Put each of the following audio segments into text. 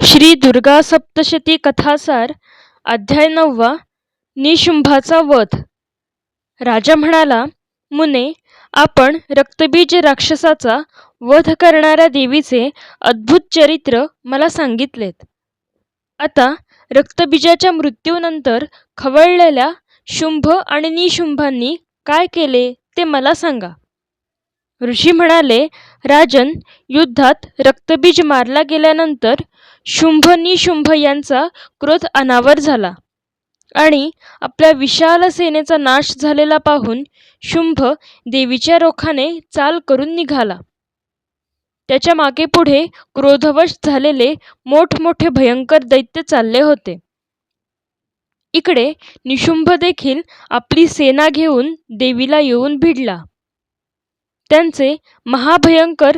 श्री दुर्गा सप्तशती कथासार अध्याय 9 निशुंभाचा वध. राजा म्हणाला, मुने, आपण रक्तबीज राक्षसाचा वध करणाऱ्या देवीचे अद्भुत चरित्र मला सांगितलेत. आता रक्तबीजाच्या मृत्यूनंतर खवळलेल्या शुंभ आणि निशुंभांनी काय केले ते मला सांगा. ऋषी म्हणाले, राजन, युद्धात रक्तबीज मारला गेल्यानंतर शुंभ निशुंभ यांचा क्रोध अनावर झाला आणि आपल्या विशाल सेनेचा नाश झालेला पाहून शुंभ देवीच्या रोखाने चाल करून निघाला. त्याच्या मागे पुढे क्रोधवश झालेले मोठमोठे भयंकर दैत्य चालले होते. इकडे निशुंभ देखील आपली सेना घेऊन देवीला येऊन भिडला. त्यांचे महाभयंकर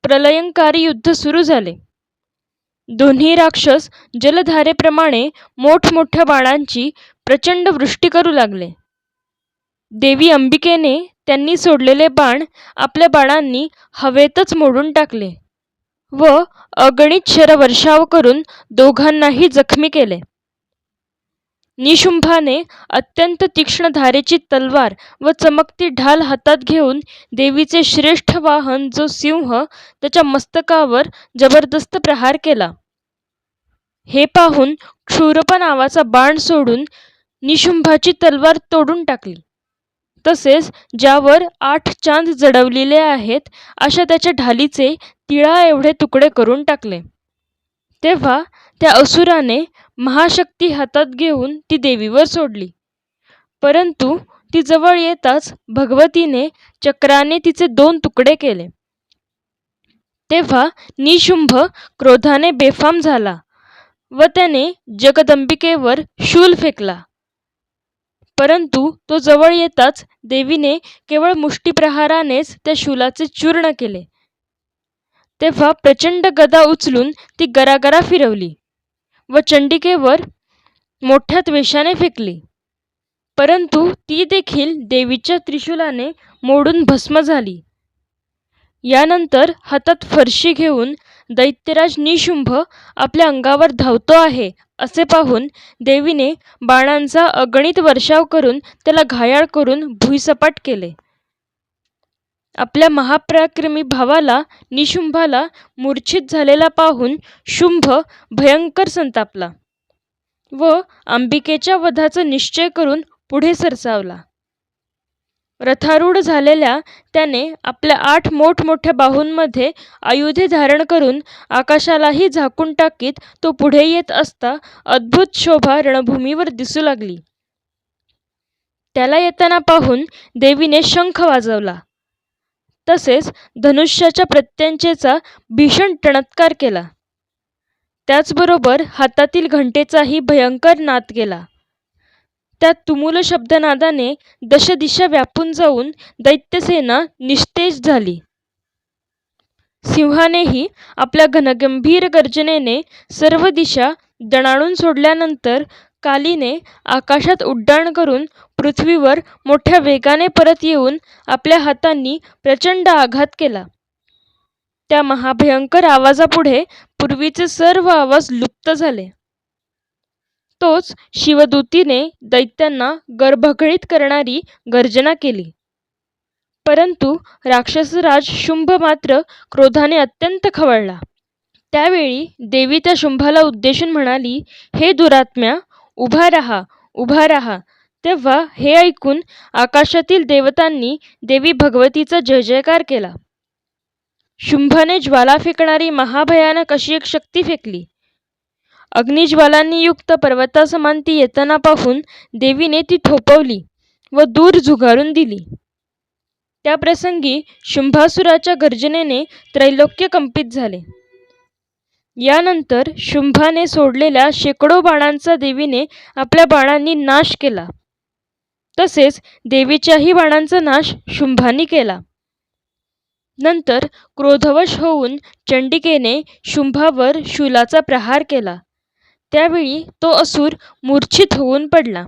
प्रलयंकारी युद्ध सुरू झाले. दोन्ही राक्षस जलधारेप्रमाणे मोठमोठ्या बाणांची प्रचंड वृष्टी करू लागले. देवी अंबिकेने त्यांनी सोडलेले बाण आपल्या बाणांनी हवेतच मोडून टाकले व अगणित शरवर्षाव करून दोघांनाही जखमी केले. निशुंभाने अत्यंत तीक्ष्ण धारेची तलवार व चमकती ढाल हातात घेऊन देवीचे श्रेष्ठ वाहन जो सिंह त्याच्या मस्तकावर जबरदस्त प्रहार केला. हे पाहून क्षुरप नावाचा बाण सोडून निशुंभाची तलवार तोडून टाकली. तसेच ज्यावर 8 चांद जडवलेले आहेत अशा त्याच्या ढालीचे तिळा एवढे तुकडे करून टाकले. तेव्हा त्या असुराने महाशक्ती हातात घेऊन ती देवीवर सोडली. परंतु ती जवळ येताच भगवतीने चक्राने तिचे 2 तुकडे केले. तेव्हा निशुंभ क्रोधाने बेफाम झाला व त्याने जगदंबिकेवर शूल फेकला. परंतु तो जवळ येताच देवीने केवळ मुष्टीप्रहारानेच त्या शूलाचे चूर्ण केले. तेव्हा प्रचंड गदा उचलून ती गरागरा फिरवली व चंडिकेवर मोठ्या द्वेषाने फेकली. परंतु ती देखील देवीच्या त्रिशूलाने मोडून भस्म झाली. यानंतर हातात फरशी घेऊन दैत्यराज निशुंभ आपल्या अंगावर धावतो आहे असे पाहून देवीने बाणांचा अगणित वर्षाव करून त्याला घायाळ करून भुईसपाट केले. आपल्या महापराक्रमी भावाला निशुंभाला मूर्छित झालेला पाहून शुंभ भयंकर संतापला व अंबिकेच्या वधाचा निश्चय करून पुढे सरसावला. रथारूढ झालेल्या त्याने आपल्या 8 मोठमोठ्या बाहूंमध्ये आयुधे धारण करून आकाशालाही झाकून टाकीत तो पुढे येत असता अद्भुत शोभा रणभूमीवर दिसू लागली. त्याला येताना पाहून देवीने शंख वाजवला. तसेच धनुष्याच्या प्रत्यंचेचा भीषण टणत्कार केला. त्याचबरोबर हातातील घंटेचाही भयंकर नाद केला. त्या तुमुल शब्दनादाने दशदिशा व्यापून जाऊन दैत्यसेना निस्तेज झाली. सिंहानेही आपल्या घनगंभीर गर्जनेने सर्व दिशा दणाणून सोडल्यानंतर कालीने आकाशात उड्डाण करून पृथ्वीवर मोठ्या वेगाने परत येऊन आपल्या हातांनी प्रचंड आघात केला. त्या महाभयंकर आवाजापुढे पूर्वीचे सर्व आवाज लुप्त झाले. तोच शिवदूतीने दैत्यांना गर्भगळीत करणारी गर्जना केली. परंतु राक्षसराज शुंभ मात्र क्रोधाने अत्यंत खवळला. त्यावेळी देवी त्या शुंभाला उद्देशून म्हणाली, हे दुरात्म्या, उभा राहा, उभा राहा. तेव्हा हे ऐकून आकाशातील देवतांनी देवी भगवतीचा जय जयकार केला. शुंभाने ज्वाला फेकणारी महाभयानक अशी एक शक्ती फेकली. अग्निज्वालांनी युक्त पर्वतासमान ती येताना पाहून देवीने ती थोपवली व दूर झुगारून दिली. त्या प्रसंगी शुंभासुराच्या गर्जनेने त्रैलोक्य कंपित झाले. यानंतर शुंभाने सोडलेल्या शेकडो बाणांचा देवीने आपल्या बाणांनी नाश केला. तसेच देवीच्याही बाणांचा नाश शुंभानी केला. नंतर क्रोधवश होऊन चंडिकेने शुंभावर शूलाचा प्रहार केला. त्यावेळी तो असुर मूर्छित होऊन पडला.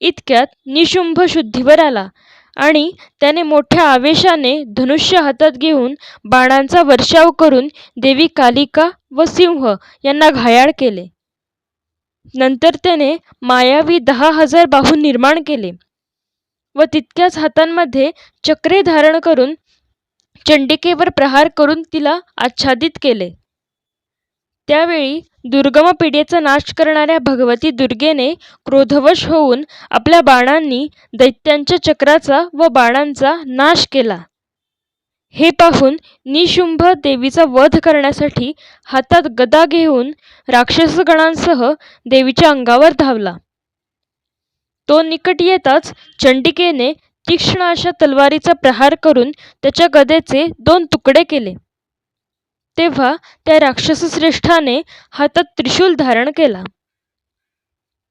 इतक्यात निशुंभ शुद्धीवर आला आणि त्याने मोठ्या आवेशाने धनुष्य हातात घेऊन बाणांचा वर्षाव करून देवी कालिका व सिंह यांना घायाळ केले. नंतर त्याने मायावी 10,000 बाहू निर्माण केले व तितक्याच हातांमध्ये चक्रे धारण करून चंडिकेवर प्रहार करून तिला आच्छादित केले. त्यावेळी दुर्गम पीडेचा नाश करणाऱ्या भगवती दुर्गेने क्रोधवश होऊन आपल्या बाणांनी दैत्यांच्या चक्राचा व बाणांचा नाश केला. हे पाहून निशुंभ देवीचा वध करण्यासाठी हातात गदा घेऊन राक्षसगणांसह देवीच्या अंगावर धावला. तो निकट येताच चंडिकेने तीक्ष्ण अशा तलवारीचा प्रहार करून त्याच्या गदेचे 2 तुकडे केले. तेव्हा त्या राक्षसश्रेष्ठाने हातात त्रिशूल धारण केला.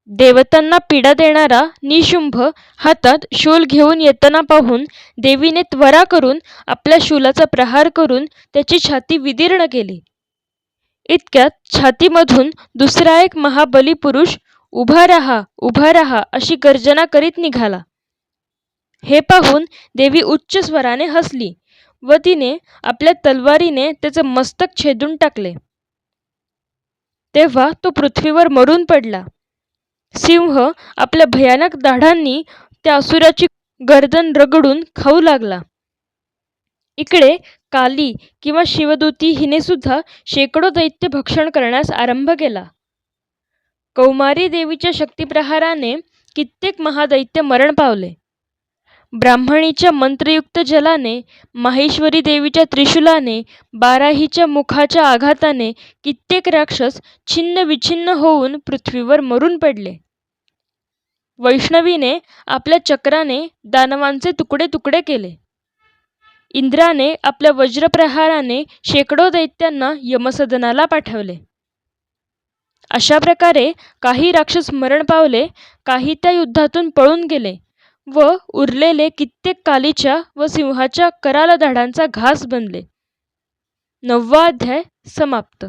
देवतांना पीडा देणारा निशुंभ हातात शूल घेऊन येताना पाहून देवीने त्वरा करून आपल्या शूलाचा प्रहार करून त्याची छाती विदीर्ण केली. इतक्यात छातीमधून दुसरा एक महाबली पुरुष "उभा राहा, उभा राहा" अशी गर्जना करीत निघाला. हे पाहून देवी उच्च स्वराने हसली व तिने आपल्या तलवारीने त्याचे मस्तक छेदून टाकले. तेव्हा तो पृथ्वीवर मरून पडला. सिंह आपल्या भयानक दाढांनी त्या असुराची गर्दन रगडून खाऊ लागला. इकडे काली किंवा शिवदूती हिने सुद्धा शेकडो दैत्य भक्षण करण्यास आरंभ केला. कौमारी देवीच्या शक्तिप्रहाराने कित्येक महादैत्य मरण पावले. ब्राह्मणीच्या मंत्रयुक्त जलाने, माहेश्वरी देवीच्या त्रिशूलाने, बाराहीच्या मुखाच्या आघाताने कित्येक राक्षस छिन्न विछिन्न होऊन पृथ्वीवर मरून पडले. वैष्णवीने आपल्या चक्राने दानवांचे तुकडे तुकडे केले. इंद्राने आपल्या वज्रप्रहाराने शेकडो दैत्यांना यमसदनाला पाठवले. अशा प्रकारे काही राक्षस मरण पावले, काही त्या युद्धातून पळून गेले व उरलेले कित्येक कालीच्या व सिंहाच्या कराल दाढांचा घास बनले. 9वा अध्याय समाप्त.